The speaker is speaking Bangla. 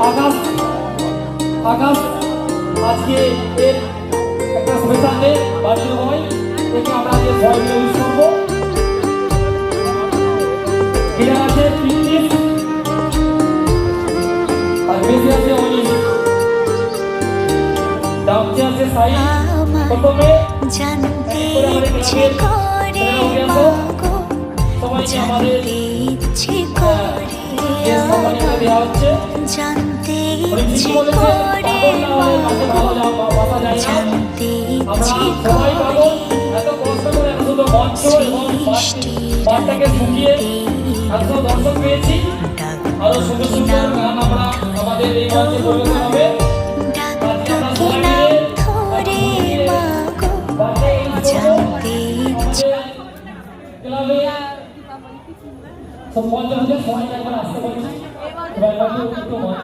আকাশ আকাশ আজকে এর একটা স্পেশাল ডে বার্থডে বয়, একে আমরা আজকে সবাই মিলে উইশ করবো। এরা আছে ফিটনেস আর বেশি আছে অনিশ, ডাউনচে আছে সাই। প্রথমে জানতে ইচ্ছে করে মাগো, জানতে ইচ্ছে করে জানতে ইচ্ছে করে মাগো, জানতে ইচ্ছে করে সৃষ্টি ডাকতে ডাকতে নাম ধরে মাগো, জানতে ইচ্ছে। সব মজা হচ্ছে, সবাই একবার আসতে পারছি।